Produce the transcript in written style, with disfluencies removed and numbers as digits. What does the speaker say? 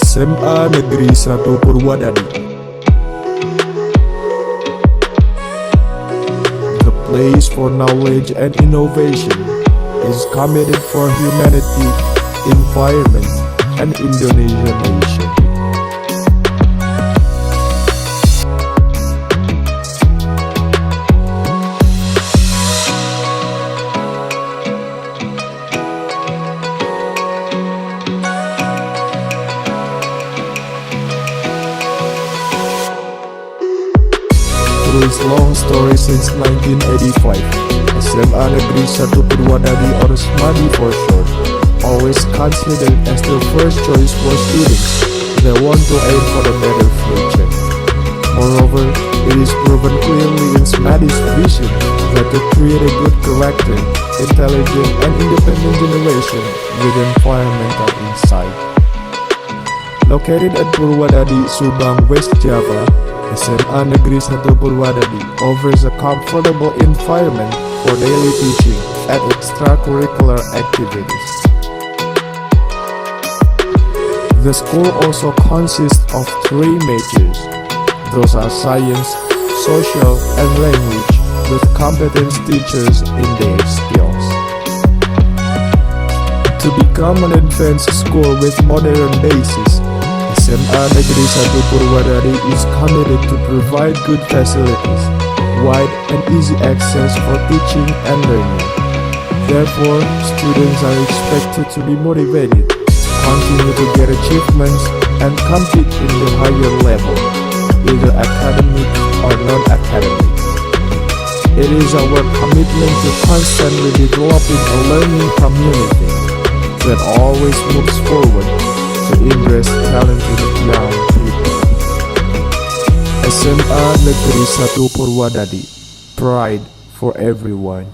SMA Negeri 1 Purwadadi. The place for knowledge and innovation is committed for humanity, environment, and Indonesian nation. Through its long story since 1985, SMA Negeri 1 Purwadadi, or SMADI for short, always considered as the first choice for students that want to aim for a better future. Moreover, it is proven clearly in SMADI's vision that to create a good character, intelligent and independent generation with environmental insight. Located at Purwadadi, Subang, West Java, SMA Negeri 1 Purwadadi offers a comfortable environment for daily teaching and extracurricular activities. The school also consists of 3 majors. Those are science, social, and language, with competent teachers in their skills. To become an advanced school with modern basis, SMA Negeri 1 Purwadadi is committed to provide good facilities, wide and easy access for teaching and learning. Therefore, students are expected to be motivated, continue to get achievements, and compete in the higher level, either academic or non-academic. It is our commitment to constantly developing a learning community that always moves forward to embrace talented young people. SMA Negeri 1 Purwadadi, pride for everyone.